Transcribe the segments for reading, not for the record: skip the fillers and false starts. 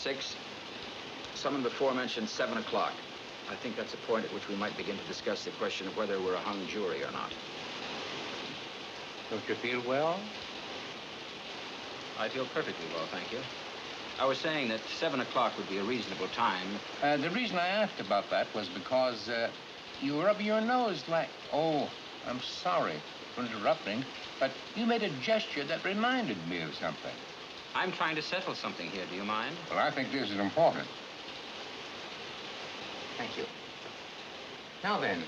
6. Someone before mentioned 7 o'clock. I think that's a point at which we might begin to discuss the question of whether we're a hung jury or not. Don't you feel well? I feel perfectly well, thank you. I was saying that 7 o'clock would be a reasonable time. The reason I asked about that was because you were rubbing your nose like... Oh, I'm sorry for interrupting, but you made a gesture that reminded me of something. I'm trying to settle something here. Do you mind? Well, I think this is important. Thank you. Now then,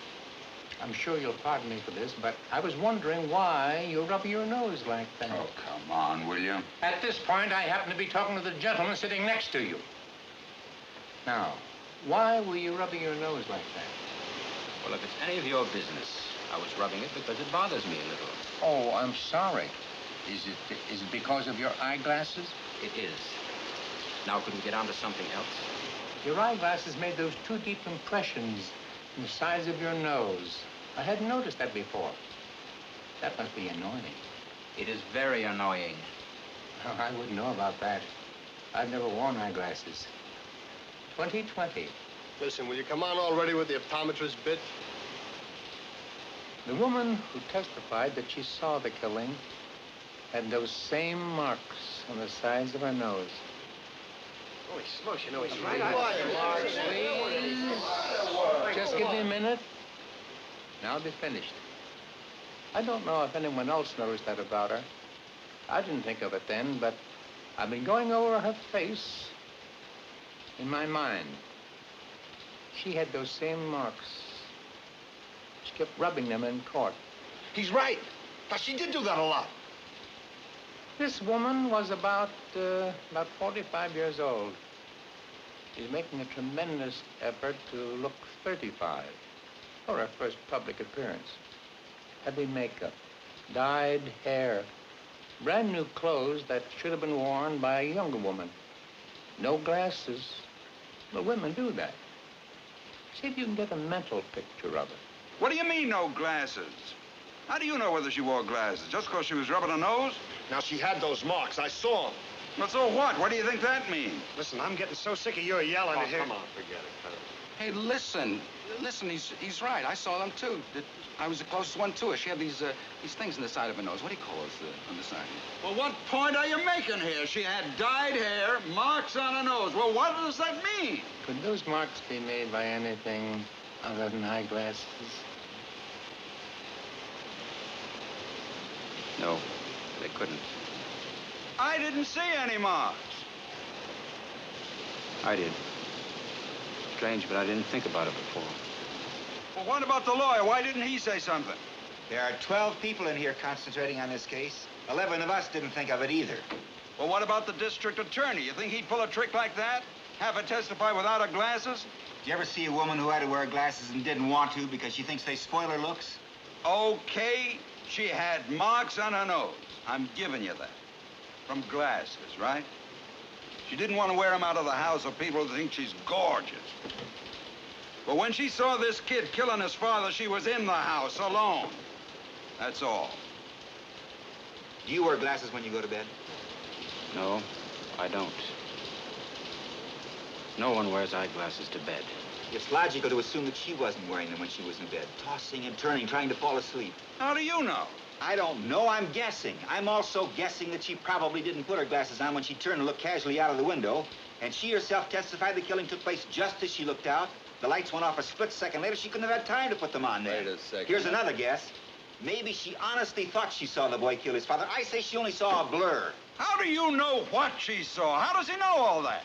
I'm sure you'll pardon me for this, but I was wondering why you're rubbing your nose like that. Oh, come on, will you? At this point, I happen to be talking to the gentleman sitting next to you. Now, why were you rubbing your nose like that? Well, if it's any of your business, I was rubbing it because it bothers me a little. Oh, I'm sorry. Is it because of your eyeglasses? It is. Now, could we get on to something else? Your eyeglasses made those two deep impressions in the sides of your nose. I hadn't noticed that before. That must be annoying. It is very annoying. Oh, I wouldn't know about that. I've never worn eyeglasses. 20/20. Listen, will you come on already with the optometrist bit? The woman who testified that she saw the killing had those same marks on the sides of her nose. Holy smokes, you know he's right. Please, just give me a minute. Now I'll be finished. I don't know if anyone else noticed that about her. I didn't think of it then, but I've been going over her face in my mind. She had those same marks. She kept rubbing them in court. He's right. Now, she did do that a lot. This woman was about 45 years old. She's making a tremendous effort to look 35 for her first public appearance. Heavy makeup, dyed hair, brand new clothes that should have been worn by a younger woman. No glasses. But women do that. See if you can get a mental picture of it. What do you mean, no glasses? How do you know whether she wore glasses? Just because she was rubbing her nose? Now, she had those marks. I saw them. Well, so what? What do you think that means? Listen, I'm getting so sick of your yelling here. Come on, forget it. Cut it. Hey, listen, he's right. I saw them, too. I was the closest one to her. She had these things in the side of her nose. What do you call those on the side? Well, what point are you making here? She had dyed hair, marks on her nose. Well, what does that mean? Could those marks be made by anything other than eyeglasses? No, they couldn't. I didn't see any marks. I did. Strange, but I didn't think about it before. Well, what about the lawyer? Why didn't he say something? There are 12 people in here concentrating on this case. 11 of us didn't think of it either. Well, what about the district attorney? You think he'd pull a trick like that? Have her testify without her glasses? Did you ever see a woman who had to wear glasses and didn't want to because she thinks they spoil her looks? Okay, she had marks on her nose. I'm giving you that. From glasses, right? She didn't want to wear them out of the house, or people would think she's gorgeous. But when she saw this kid killing his father, she was in the house alone. That's all. Do you wear glasses when you go to bed? No, I don't. No one wears eyeglasses to bed. It's logical to assume that she wasn't wearing them when she was in bed, tossing and turning, trying to fall asleep. How do you know? I don't know. I'm guessing. I'm also guessing that she probably didn't put her glasses on when she turned and looked casually out of the window. And she herself testified the killing took place just as she looked out. The lights went off a split second later. She couldn't have had time to put them on there. Wait a second. Here's another guess. Maybe she honestly thought she saw the boy kill his father. I say she only saw a blur. How do you know what she saw? How does he know all that?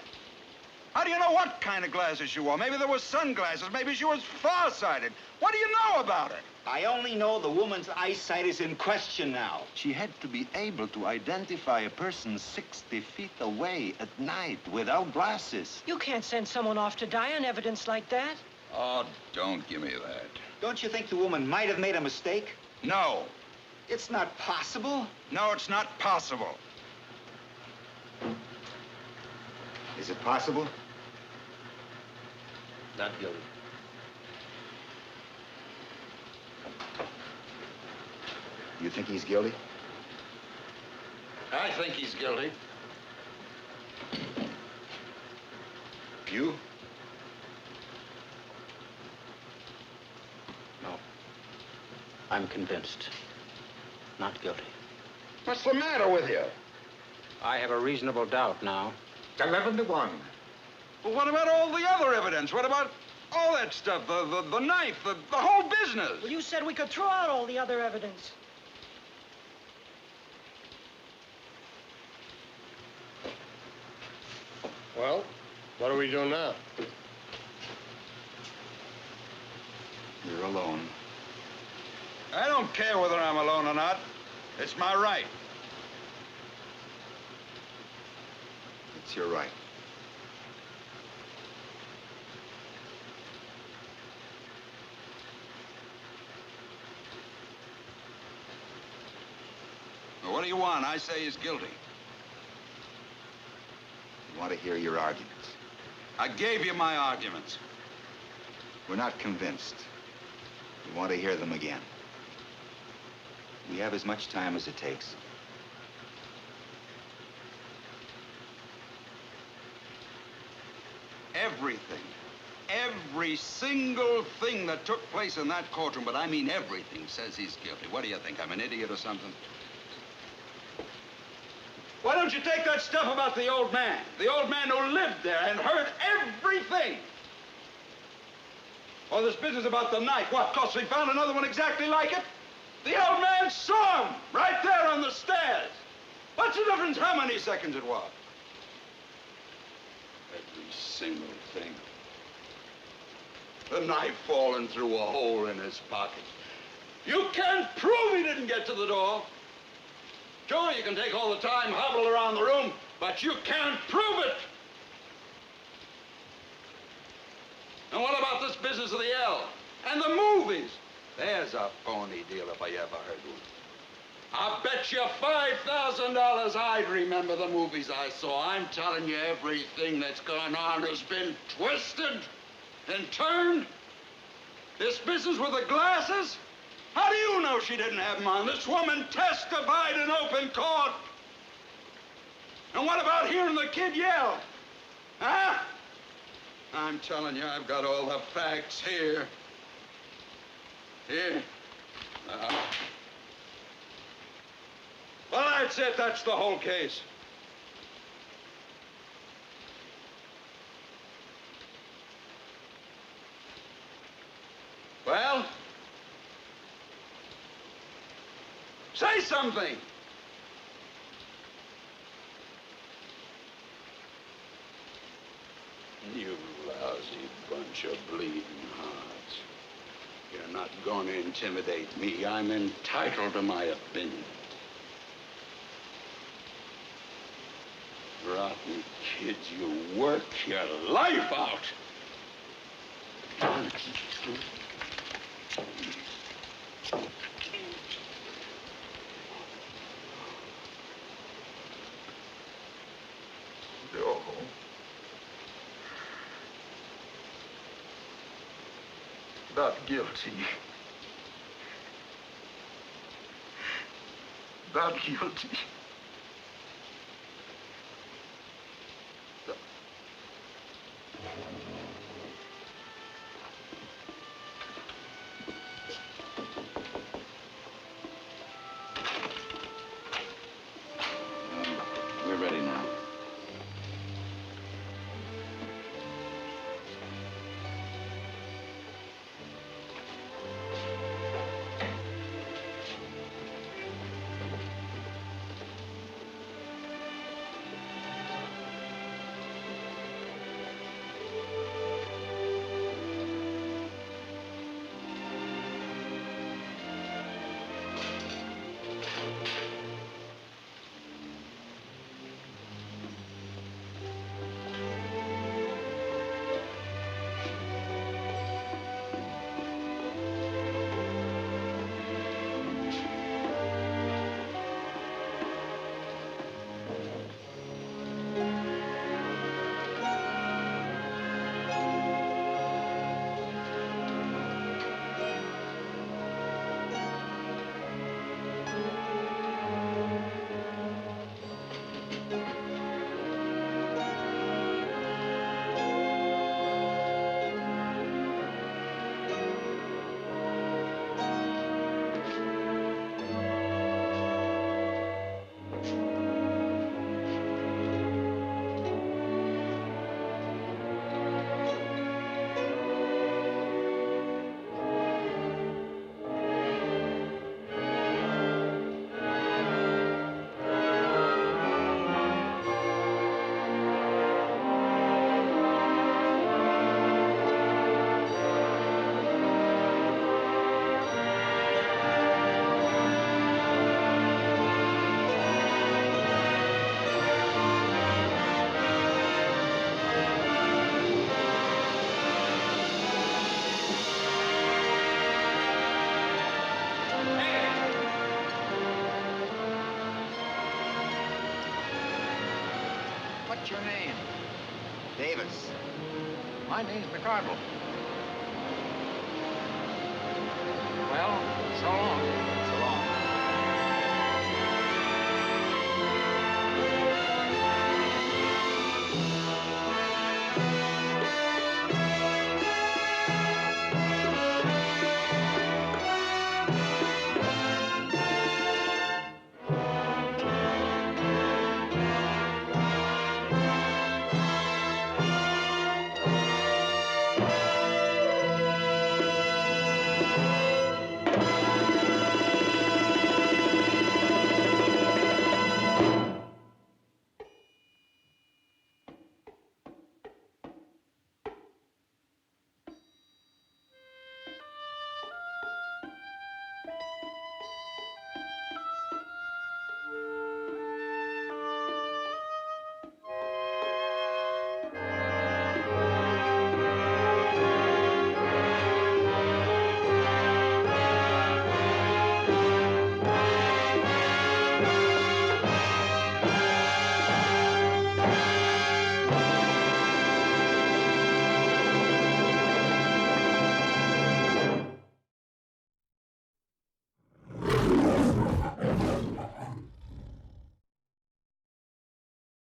How do you know what kind of glasses she wore? Maybe there were sunglasses. Maybe she was farsighted. What do you know about it? I only know the woman's eyesight is in question now. She had to be able to identify a person 60 feet away at night without glasses. You can't send someone off to die on evidence like that. Oh, don't give me that. Don't you think the woman might have made a mistake? No. It's not possible. No, it's not possible. Is it possible? Not guilty. You think he's guilty? I think he's guilty. You? No. I'm convinced. Not guilty. What's the matter with you? I have a reasonable doubt now. 11 to 1. Well, what about all the other evidence? What about all that stuff? The knife, the whole business? Well, you said we could throw out all the other evidence. Well, what do we do now? You're alone. I don't care whether I'm alone or not. It's my right. It's your right. Well, what do you want? I say he's guilty. We want to hear your arguments. I gave you my arguments. We're not convinced. We want to hear them again. We have as much time as it takes. Everything. Every single thing that took place in that courtroom, but I mean everything, says he's guilty. What do you think? I'm an idiot or something? Why don't you take that stuff about the old man who lived there and heard everything? Or this business about the knife. What, 'cause we found another one exactly like it? The old man saw him right there on the stairs. What's the difference how many seconds it was? Every single thing. The knife falling through a hole in his pocket. You can't prove he didn't get to the door. Sure, you can take all the time, hobble around the room, but you can't prove it. And what about this business of the L? And the movies? There's a phony deal if I ever heard one. I bet you $5,000 I'd remember the movies I saw. I'm telling you, everything that's gone on has been twisted and turned. This business with the glasses? How do you know she didn't have them on? This woman testified in open court. And what about hearing the kid yell? Huh? I'm telling you, I've got all the facts here. Here. Well, that's it. That's the whole case. Well? Say something. You lousy bunch of bleeding hearts. You're not going to intimidate me. I'm entitled to my opinion. Rotten kids, you work your life out. No. Not guilty. Not guilty. We're ready now. What's your name? Davis. My name's McCardle. Well, so long.